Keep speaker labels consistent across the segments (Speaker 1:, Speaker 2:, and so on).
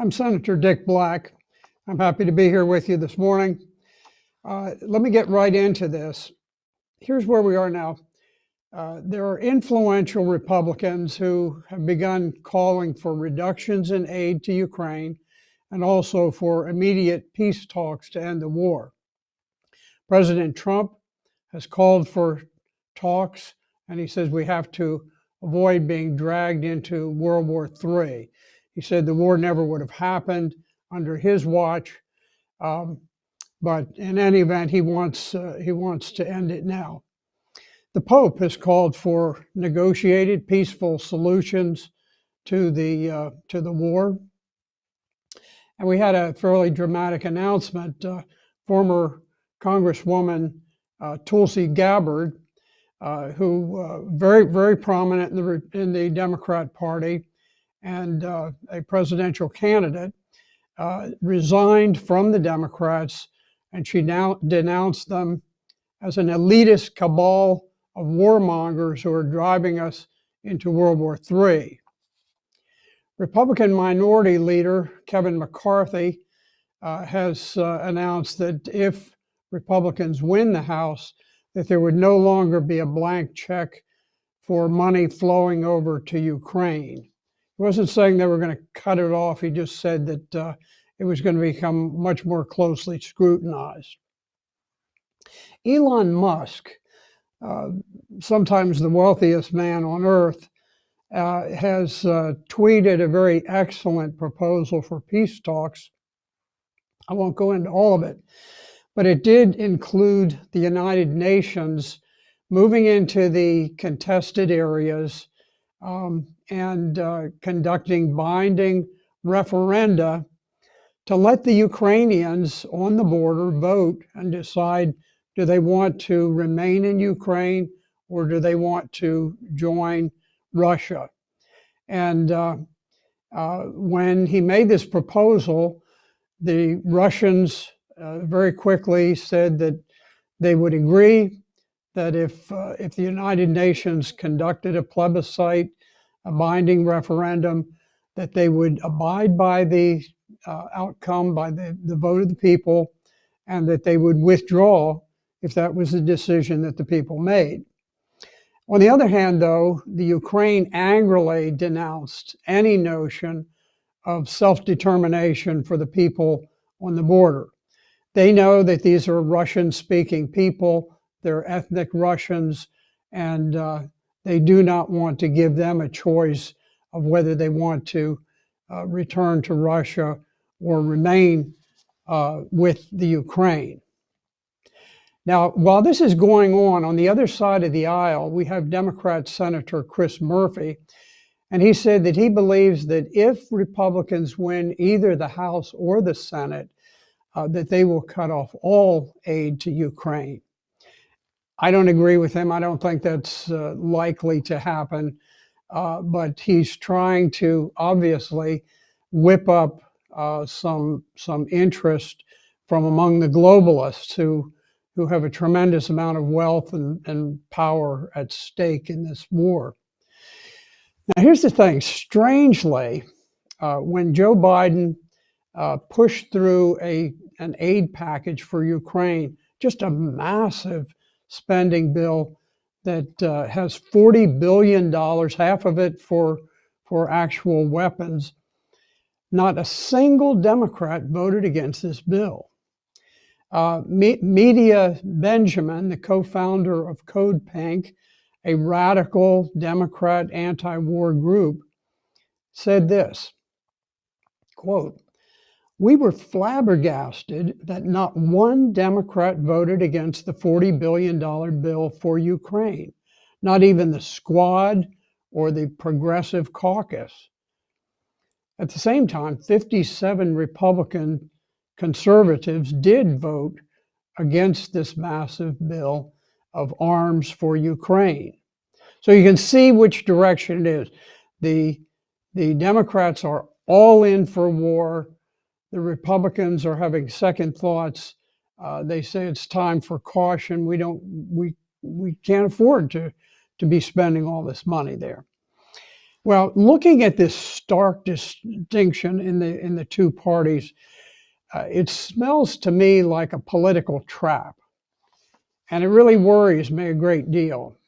Speaker 1: I'm Senator Dick Black. I'm happy to be here with you this morning. Let me get right into this. Here's where we are now. There are influential Republicans who have begun calling for reductions in aid to Ukraine and also for immediate peace talks to end the war. President Trump has called for talks, and he says we have to avoid being dragged into World War III. He said the war never would have happened under his watch, but in any event, he wants to end it now. The Pope has called for negotiated, peaceful solutions to the war, and we had a fairly dramatic announcement. Former Congresswoman Tulsi Gabbard, who very prominent in the Democrat Party and a presidential candidate, resigned from the Democrats, and she now denounced them as an elitist cabal of warmongers who are driving us into World War III. Republican Minority Leader Kevin McCarthy has announced that if Republicans win the House, that there would no longer be a blank check for money flowing over to Ukraine. He wasn't saying they were going to cut it off. He just said that it was going to become much more closely scrutinized. Elon Musk, sometimes the wealthiest man on earth, has tweeted a very excellent proposal for peace talks. I won't go into all of it, but it did include the United Nations moving into the contested areas and conducting binding referenda to let the Ukrainians on the border vote and decide, do they want to remain in Ukraine or do they want to join Russia? And when he made this proposal, the Russians very quickly said that they would agree that if the United Nations conducted a plebiscite, a binding referendum, that they would abide by the outcome, by the vote of the people, and that they would withdraw if that was the decision that the people made. On the other hand, though, the Ukraine angrily denounced any notion of self-determination for the people on the border. They know that these are Russian-speaking people, they're ethnic Russians, and they do not want to give them a choice of whether they want to return to Russia or remain with the Ukraine. Now, while this is going on the other side of the aisle, we have Democrat Senator Chris Murphy, and he said that he believes that if Republicans win either the House or the Senate, that they will cut off all aid to Ukraine. I don't agree with him. I don't think that's likely to happen, but he's trying to obviously whip up some interest from among the globalists who have a tremendous amount of wealth and power at stake in this war. Now, here's the thing. Strangely, when Joe Biden pushed through an aid package for Ukraine, just a massive spending bill that has $40 billion, half of it for actual weapons, not a single Democrat voted against this bill. Media Benjamin, the co-founder of Code Pink, a radical Democrat anti-war group, said this, quote, "We were flabbergasted that not one Democrat voted against the $40 billion bill for Ukraine, not even the Squad or the Progressive Caucus. At the same time, 57 Republican conservatives did vote against this massive bill of arms for Ukraine." So you can see which direction it is. The Democrats are all in for war. The Republicans are having second thoughts. They say it's time for caution. We can't afford to be spending all this money there. Well, looking at this stark distinction in the two parties, it smells to me like a political trap, and it really worries me a great deal.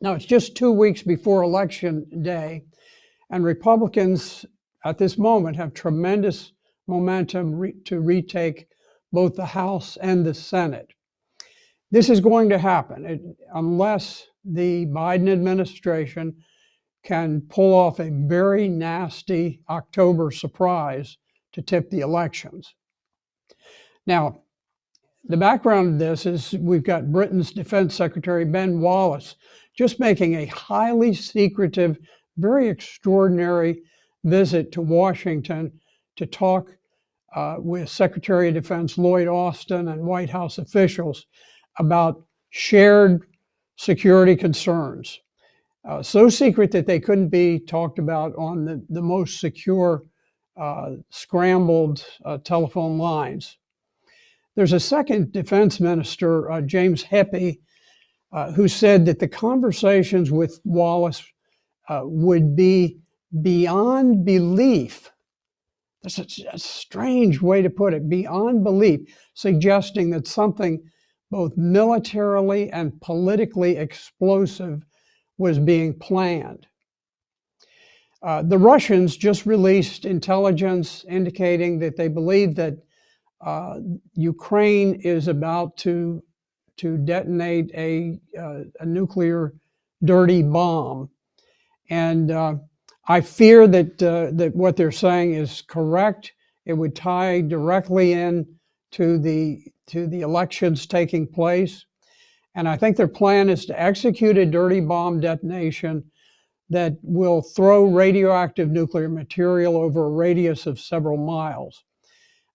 Speaker 1: Now, it's just 2 weeks before Election Day, and Republicans at this moment have tremendous momentum to retake both the House and the Senate. This is going to happen unless the Biden administration can pull off a very nasty October surprise to tip the elections. Now, the background of this is we've got Britain's Defense Secretary Ben Wallace just making a highly secretive, very extraordinary visit to Washington to talk with Secretary of Defense Lloyd Austin and White House officials about shared security concerns. So secret that they couldn't be talked about on the most secure scrambled telephone lines. There's a second defense minister, James Heppy, who said that the conversations with Wallace would be beyond belief. That's a strange way to put it, beyond belief, suggesting that something both militarily and politically explosive was being planned. The Russians just released intelligence indicating that they believe that Ukraine is about to detonate a nuclear dirty bomb, and I fear that what they're saying is correct. It would tie directly in to the elections taking place, and I think their plan is to execute a dirty bomb detonation that will throw radioactive nuclear material over a radius of several miles.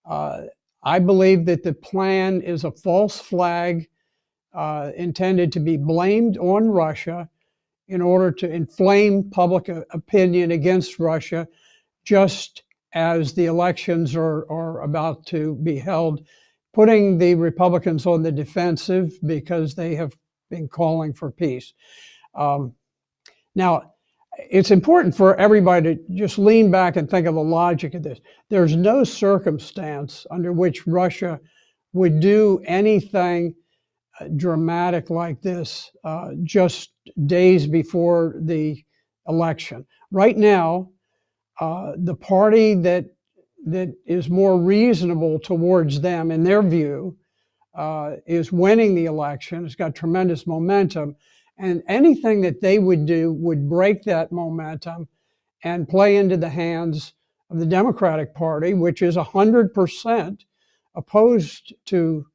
Speaker 1: I believe that the plan is a false flag intended to be blamed on Russia in order to inflame public opinion against Russia, just as the elections are about to be held, putting the Republicans on the defensive because they have been calling for peace. Now, it's important for everybody to just lean back and think of the logic of this. There's no circumstance under which Russia would do anything dramatic like this just days before the election. Right now, the party that is more reasonable towards them, in their view, is winning the election. It's got tremendous momentum. And anything that they would do would break that momentum and play into the hands of the Democratic Party, which is 100% opposed to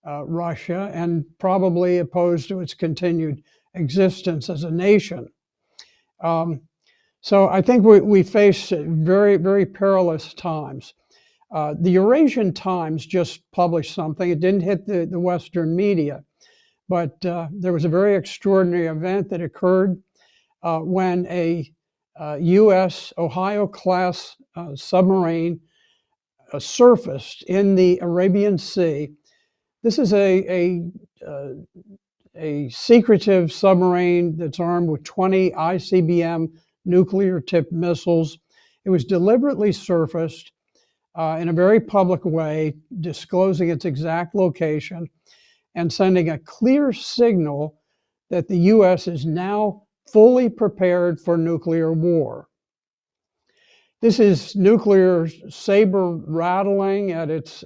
Speaker 1: Russia and probably opposed to its continued existence as a nation. So I think we face very, very perilous times. The Eurasian Times just published something. It didn't hit the Western media, but there was a very extraordinary event that occurred when a U.S. Ohio-class submarine surfaced in the Arabian Sea. This is a secretive submarine that's armed with 20 ICBM nuclear-tipped missiles. It was deliberately surfaced in a very public way, disclosing its exact location and sending a clear signal that the U.S. is now fully prepared for nuclear war. This is nuclear saber rattling at its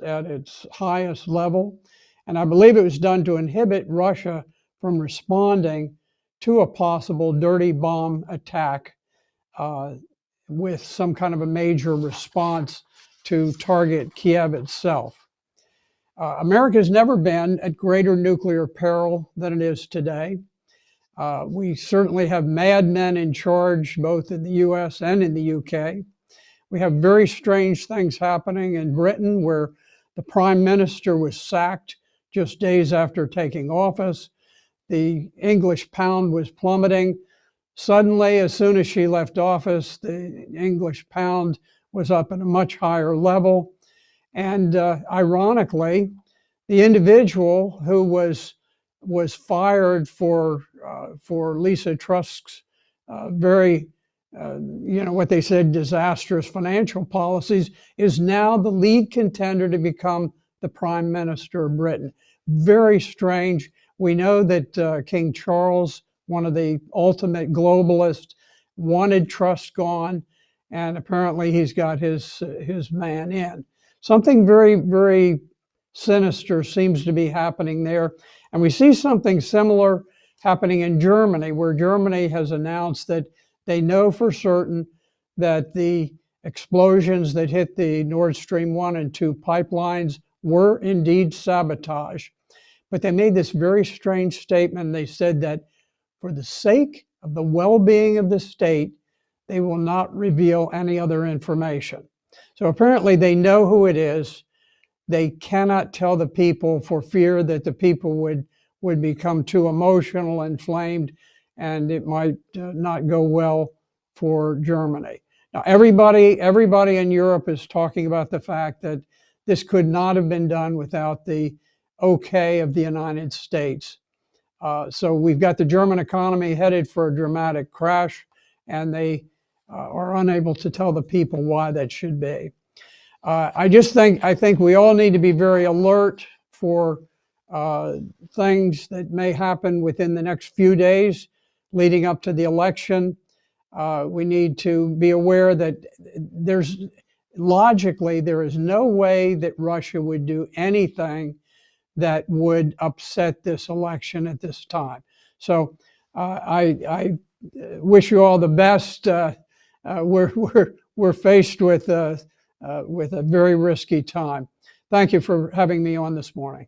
Speaker 1: highest level, and I believe it was done to inhibit Russia from responding to a possible dirty bomb attack with some kind of a major response to target Kiev itself. America's never been at greater nuclear peril than it is today. We certainly have madmen in charge both in the US and in the UK. We have very strange things happening in Britain where the Prime Minister was sacked just days after taking office. The English pound was plummeting. Suddenly, as soon as she left office, the English pound was up at a much higher level. And ironically, the individual who was fired for Lisa Truss's very what they said, disastrous financial policies, is now the lead contender to become the Prime Minister of Britain. Very strange. We know that King Charles, one of the ultimate globalists, wanted trust gone, and apparently he's got his man in. Something very, very sinister seems to be happening there. And we see something similar happening in Germany, where Germany has announced that they know for certain that the explosions that hit the Nord Stream 1 and 2 pipelines were indeed sabotage. But they made this very strange statement. They said that for the sake of the well-being of the state, they will not reveal any other information. So apparently they know who it is. They cannot tell the people for fear that the people would become too emotional, inflamed, and it might not go well for Germany. Now, everybody in Europe is talking about the fact that this could not have been done without the okay of the United States. So we've got the German economy headed for a dramatic crash, and they are unable to tell the people why that should be. I think we all need to be very alert for things that may happen within the next few days leading up to the election. We need to be aware that logically, there is no way that Russia would do anything that would upset this election at this time. So I wish you all the best. We're faced with a very risky time. Thank you for having me on this morning.